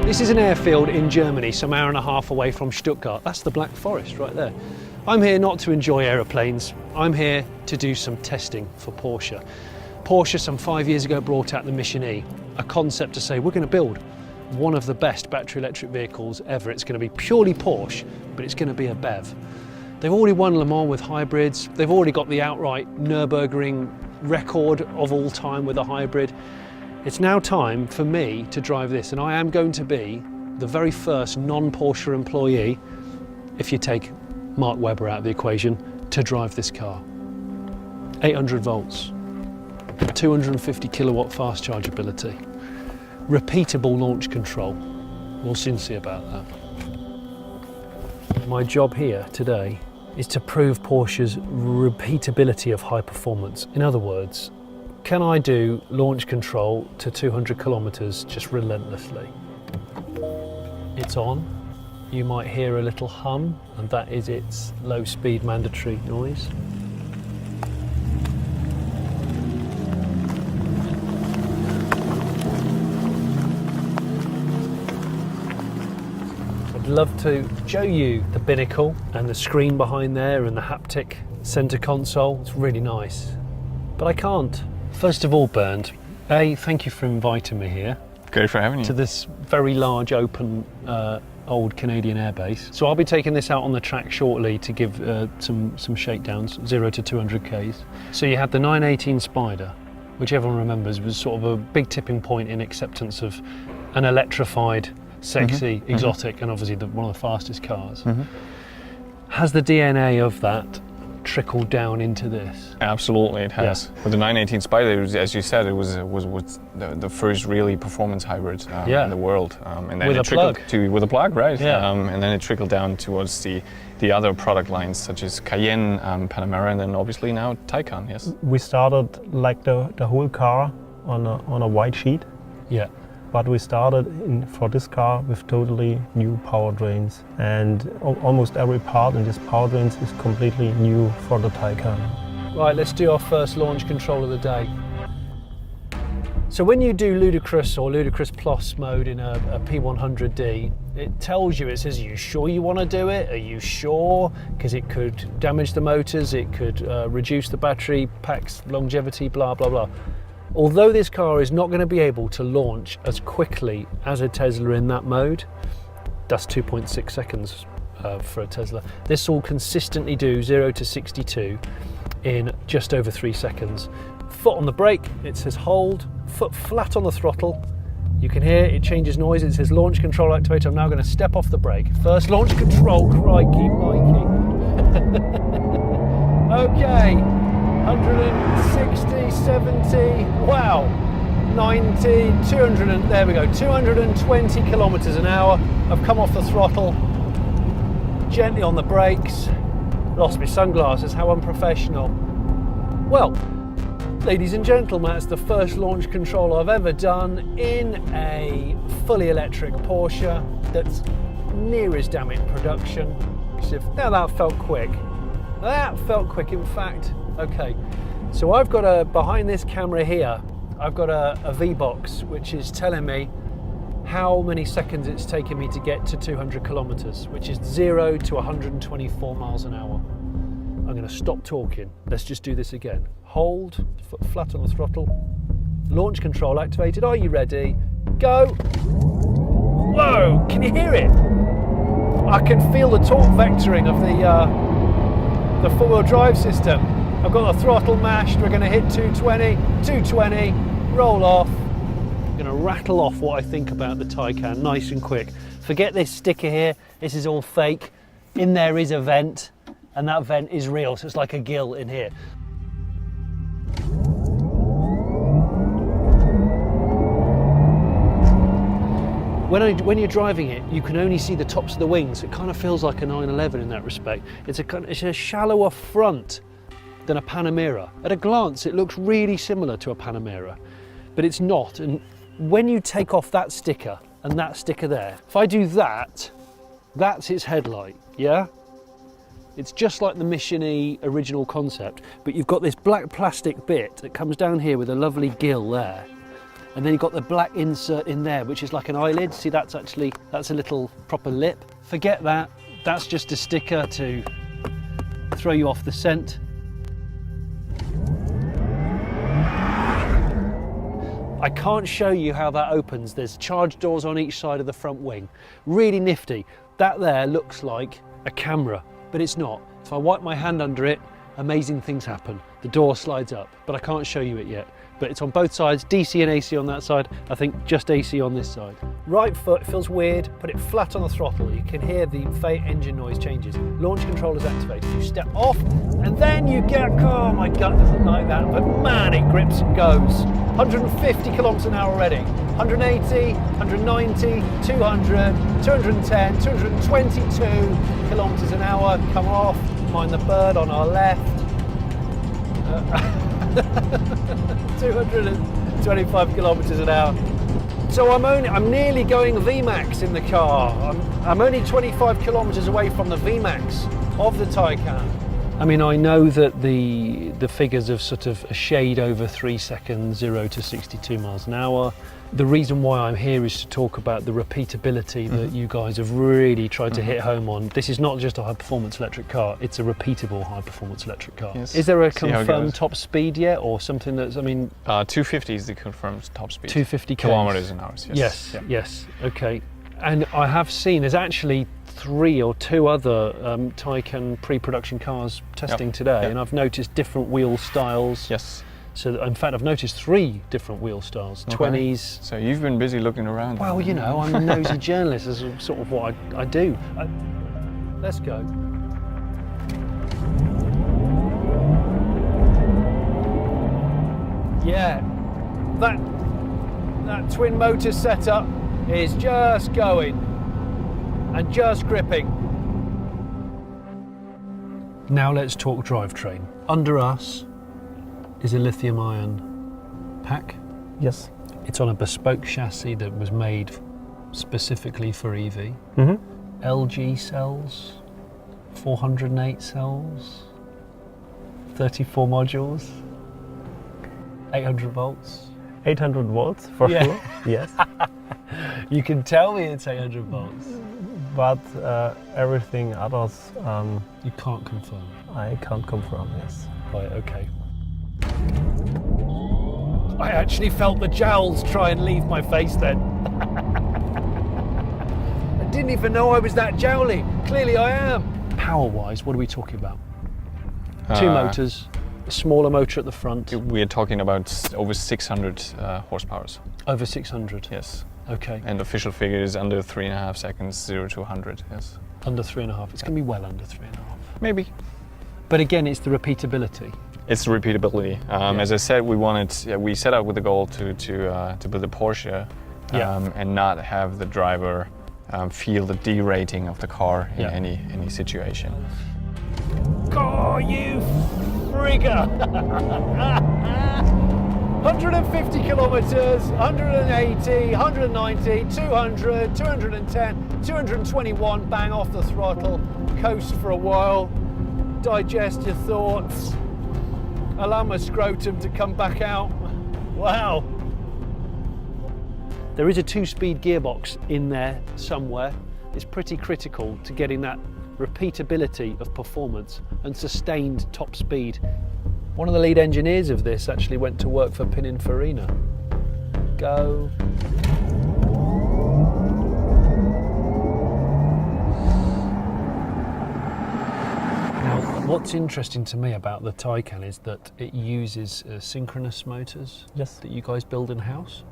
This is an airfield in Germany, some hour and a half away from Stuttgart. That's the Black Forest right there. I'm here not to enjoy aeroplanes, I'm here to do some testing for Porsche. Porsche some 5 years ago brought out the Mission E, a concept to say we're going to build one of the best battery electric vehicles ever. It's going to be purely Porsche, but it's going to be a BEV. They've already won Le Mans with hybrids, they've already got the outright Nürburgring record of all time with a hybrid. It's now time for me to drive this, and I am going to be the very first non-Porsche employee, if you take Mark Webber out of the equation, to drive this car. 800 volts, 250 kilowatt fast chargeability, repeatable launch control. We'll soon see about that. My job here today is to prove Porsche's repeatability of high performance. In other words, can I do launch control to 200 kilometers just relentlessly? It's on. You might hear a little hum, and that is its low speed mandatory noise. I'd love to show you the binnacle and the screen behind there and the haptic center console. It's really nice, but I can't. First of all, Bernd, thank you for inviting me here. Great for having you. To this very large open old Canadian airbase. So I'll be taking this out on the track shortly to give some shakedowns, 0 to 200 Ks. So you had the 918 Spider, which everyone remembers was sort of a big tipping point in acceptance of an electrified, sexy, exotic, and obviously one of the fastest cars. Has the DNA of that trickled down into this? Absolutely, it has. With the 918 Spider, as you said, it was the first really performance hybrid in the world, and then with it trickled with a plug, right? Yeah. And then it trickled down towards the other product lines such as Cayenne, Panamera, and then obviously now Taycan. Yes. We started like the whole car on a white sheet. Yeah. But we started for this car with totally new powertrains, and almost every part in this powertrains is completely new for the Taycan. Right, let's do our first launch control of the day. So when you do ludicrous or ludicrous plus mode in a P100D, it tells you, it says, are you sure you want to do it? Are you sure? Because it could damage the motors, it could reduce the battery pack's longevity, blah, blah, blah. Although this car is not going to be able to launch as quickly as a Tesla in that mode, that's 2.6 seconds for a Tesla. This will consistently do 0 to 62 in just over 3 seconds. Foot on the brake, it says hold, foot flat on the throttle. You can hear it changes noise, it says launch control activated. I'm now going to step off the brake. First launch control, crikey, Mikey. Okay. 160, 70, wow, 90, 200, and there we go, 220 kilometers an hour. I've come off the throttle, gently on the brakes, lost my sunglasses, how unprofessional. Well, ladies and gentlemen, it's the first launch control I've ever done in a fully electric Porsche that's near as damn it production. Now that felt quick. That felt quick, in fact. Okay, so I've got behind this camera here, I've got a V-box which is telling me how many seconds it's taken me to get to 200 kilometers, which is 0 to 124 miles an hour. I'm going to stop talking. Let's just do this again. Hold, foot flat on the throttle. Launch control activated. Are you ready? Go. Whoa, can you hear it? I can feel the torque vectoring of the four-wheel drive system. I've got the throttle mashed, we're going to hit 220, 220, roll off. I'm going to rattle off what I think about the Taycan, nice and quick. Forget this sticker here, this is all fake. In there is a vent, and that vent is real, so it's like a gill in here. When you're driving it, you can only see the tops of the wings. It kind of feels like a 911 in that respect. It's a shallower front than a Panamera. At a glance, it looks really similar to a Panamera, but it's not. And when you take off that sticker and that sticker there, if I do that, that's its headlight, yeah? It's just like the Mission E original concept, but you've got this black plastic bit that comes down here with a lovely gill there. And then you've got the black insert in there, which is like an eyelid. See, that's a little proper lip. Forget that. That's just a sticker to throw you off the scent. I can't show you how that opens. There's charge doors on each side of the front wing. Really nifty. That there looks like a camera, but it's not. If I wipe my hand under it, amazing things happen. The door slides up, but I can't show you it yet. But it's on both sides, DC and AC on that side. I think just AC on this side. Right foot feels weird, put it flat on the throttle. You can hear the engine noise changes. Launch control is activated. You step off and then you get, oh my gut doesn't like that, but man, it grips and goes. 150 kilometers an hour already. 180, 190, 200, 210, 222 kilometers an hour. Come off, mind the bird on our left. 225 kilometers an hour. So I'm nearly going VMAX in the car. I'm only 25 kilometers away from the VMAX of the Taycan. I mean, I know that the figures of sort of a shade over 3 seconds, 0 to 62 miles an hour. The reason why I'm here is to talk about the repeatability that you guys have really tried to hit home on. This is not just a high-performance electric car, it's a repeatable high-performance electric car. Yes. Is there a confirmed top speed yet, or something that's, I mean... 250 is the confirmed top speed. 250 kilometers an hour, yes. Yes, okay. And I have seen, there's actually 3 or 2 other Taycan pre-production cars testing today, and I've noticed different wheel styles. Yes. So in fact, I've noticed 3 different wheel styles, 20s. So you've been busy looking around. Well, you know, I'm a nosy journalist. That's sort of what I do. Let's go. Yeah, that twin motor setup is just going and just gripping. Now let's talk drivetrain. Under us is a lithium-ion pack. Yes. It's on a bespoke chassis that was made specifically for EV. LG cells, 408 cells, 34 modules, 800 volts. 800 volts for sure, yes. You can tell me it's 800 volts. But everything others... you can't confirm. I can't confirm, yes. Right, okay. I actually felt the jowls try and leave my face then. I didn't even know I was that jowly. Clearly I am. Power-wise, what are we talking about? 2 motors, a smaller motor at the front. We're talking about over 600 horsepower. Over 600? Yes. Okay. And official figure is under 3.5 seconds, 0 to 100, yes. Under 3.5. It's going to be well under 3.5. Maybe. But again, it's the repeatability. It's the repeatability. As I said, we set out with the goal to build a Porsche and not have the driver feel the derating of the car in any situation. Oh, you frigger! 150 kilometers, 180, 190, 200, 210, 221, bang off the throttle, coast for a while, digest your thoughts, allow my scrotum to come back out. Wow. There is a 2-speed gearbox in there somewhere. It's pretty critical to getting that repeatability of performance and sustained top speed. One of the lead engineers of this actually went to work for Pininfarina. Go. Now, what's interesting to me about the Taycan is that it uses synchronous motors that you guys build in-house.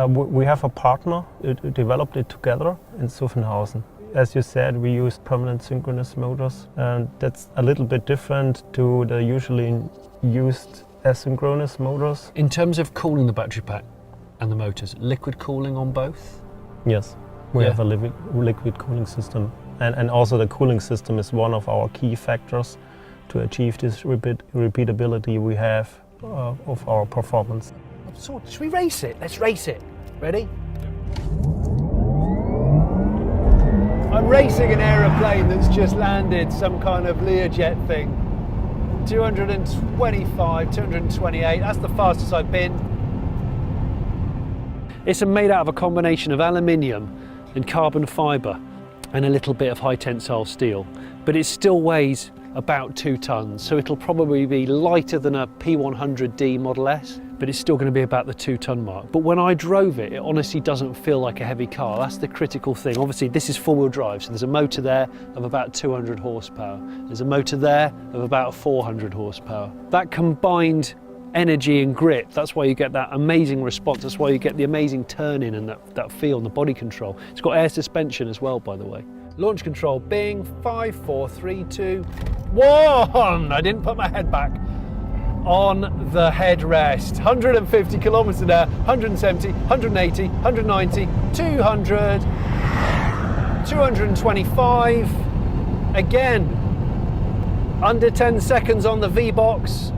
We have a partner who developed it together in Zuffenhausen. As you said, we use permanent synchronous motors, and that's a little bit different to the usually used asynchronous motors. In terms of cooling the battery pack and the motors, liquid cooling on both? Yes, we have a liquid cooling system. And also the cooling system is one of our key factors to achieve this repeatability we have of our performance. So, should we race it? Let's race it. Ready? I'm racing an aeroplane that's just landed, some kind of Learjet thing. 225, 228, that's the fastest I've been. It's made out of a combination of aluminium and carbon fibre and a little bit of high tensile steel, but it still weighs about 2 tons, so it'll probably be lighter than a P100D Model S, but it's still going to be about the 2-ton mark. But when I drove it, it honestly doesn't feel like a heavy car. That's the critical thing. Obviously, this is four-wheel drive, so there's a motor there of about 200 horsepower. There's a motor there of about 400 horsepower. That combined energy and grip, that's why you get that amazing response. That's why you get the amazing turn-in and that feel and the body control. It's got air suspension as well, by the way. Launch control, Bing, 5, 4, 3, 2, 1. I didn't put my head back on the headrest. 150 kilometers an hour, 170, 180, 190, 200, 225. Again, under 10 seconds on the V-Box.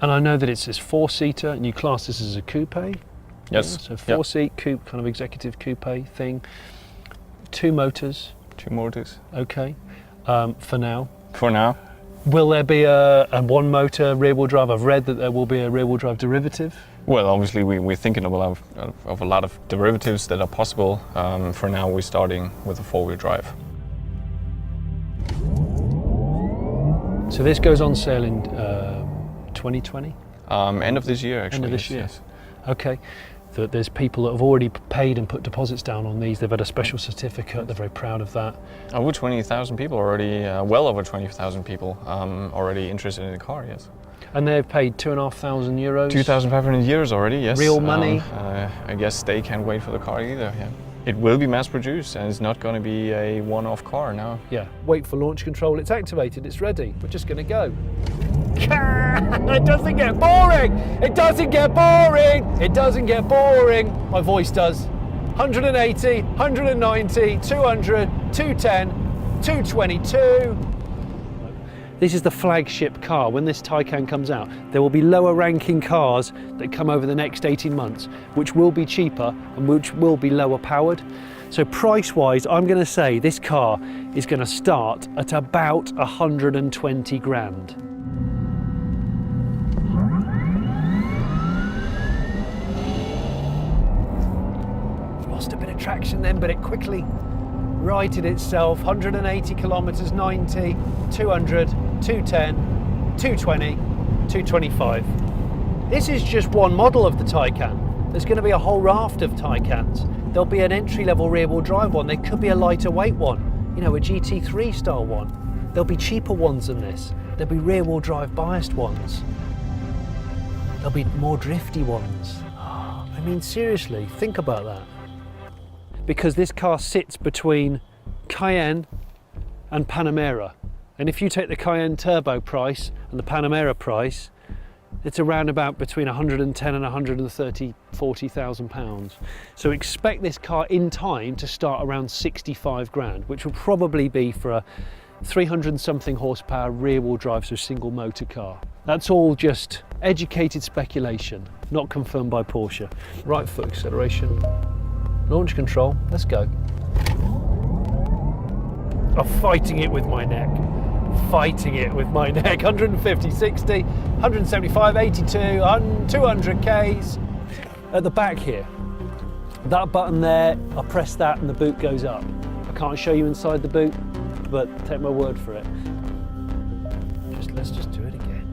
And I know that it's this 4-seater, and you class this as a coupe. Yes. Yeah, so 4-seat coupe, kind of executive coupe thing. 2 motors. 2 motors. Okay. For now. For now. Will there be a 1-motor rear-wheel drive? I've read that there will be a rear-wheel drive derivative. Well, obviously we're thinking of a lot of derivatives that are possible. For now, we're starting with a 4-wheel drive. So this goes on sale in 2020? End of this year, actually. End of this year. Yes. Okay. That there's people that have already paid and put deposits down on these. They've had a special certificate. They're very proud of that. Over 20,000 people already, well over 20,000 people already interested in the car, yes. And they've paid €2,500? 2,500 euros already, yes. Real money? I guess they can't wait for the car either, yeah. It will be mass produced and it's not going to be a one-off car now. Yeah. Wait for launch control. It's activated. It's ready. We're just going to go. It doesn't get boring. It doesn't get boring. It doesn't get boring. My voice does. 180, 190, 200, 210, 222. This is the flagship car. When this Taycan comes out, there will be lower ranking cars that come over the next 18 months, which will be cheaper and which will be lower powered. So price-wise, I'm going to say this car is going to start at about 120 grand. Lost a bit of traction then, but it quickly righted itself. 180 kilometers, 90, 200, 210, 220, 225. This is just one model of the Taycan. There's going to be a whole raft of Taycans. There'll be an entry-level rear-wheel drive one. There could be a lighter weight one, you know, a GT3 style one. There'll be cheaper ones than this. There'll be rear-wheel drive biased ones. There'll be more drifty ones. I mean, seriously, think about that. Because this car sits between Cayenne and Panamera. And if you take the Cayenne Turbo price and the Panamera price, it's around about between 110 and 130, 40,000 pounds. So expect this car in time to start around 65 grand, which will probably be for a 300 something horsepower rear wheel drive, so single motor car. That's all just educated speculation, not confirmed by Porsche. Right foot acceleration. Launch control, let's go. I'm fighting it with my neck. Fighting it with my neck. 150, 60, 175, 82, 200 Ks. At the back here, that button there, I press that and the boot goes up. I can't show you inside the boot, but take my word for it. Let's just do it again.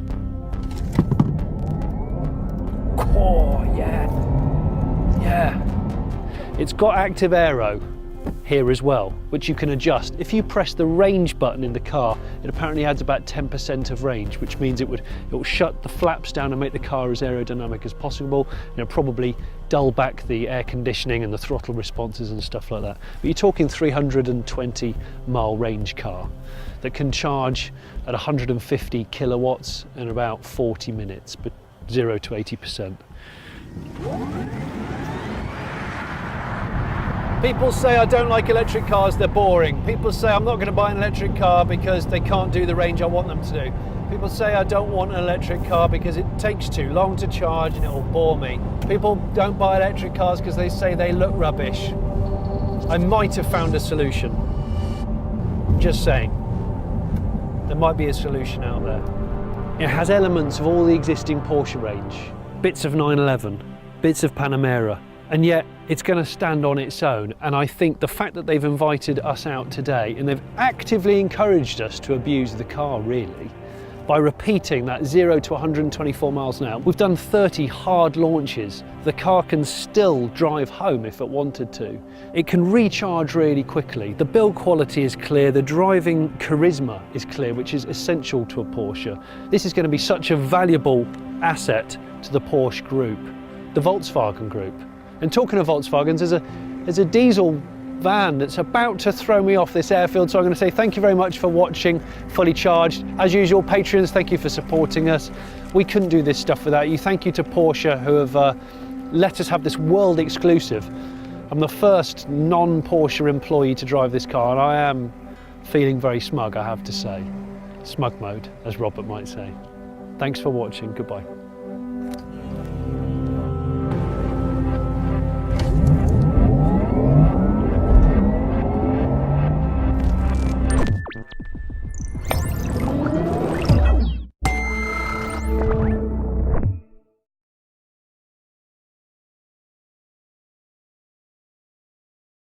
Oh, yeah. Yeah. It's got active aero here as well, which you can adjust. If you press the range button in the car, it apparently adds about 10% of range, which means it will shut the flaps down and make the car as aerodynamic as possible. You know, probably dull back the air conditioning and the throttle responses and stuff like that. But you're talking 320 mile range car that can charge at 150 kilowatts in about 40 minutes, but 0 to 80%. People say I don't like electric cars, they're boring. People say I'm not going to buy an electric car because they can't do the range I want them to do. People say I don't want an electric car because it takes too long to charge and it'll bore me. People don't buy electric cars because they say they look rubbish. I might have found a solution. Just saying. There might be a solution out there. It has elements of all the existing Porsche range. Bits of 911. bits of Panamera, and yet it's going to stand on its own. And I think the fact that they've invited us out today and they've actively encouraged us to abuse the car, really, by repeating that 0 to 124 miles an hour. We've done 30 hard launches. The car can still drive home if it wanted to. It can recharge really quickly. The build quality is clear, the driving charisma is clear, which is essential to a Porsche. This is going to be such a valuable asset to the Porsche group, the Volkswagen group. And talking of Volkswagens, there's a diesel van that's about to throw me off this airfield, so I'm going to say thank you very much for watching Fully Charged. As usual, Patreons, thank you for supporting us. We couldn't do this stuff without you. Thank you to Porsche, who have let us have this world exclusive. I'm the first non-Porsche employee to drive this car, and I am feeling very smug, I have to say. Smug mode, as Robert might say. Thanks for watching. Goodbye.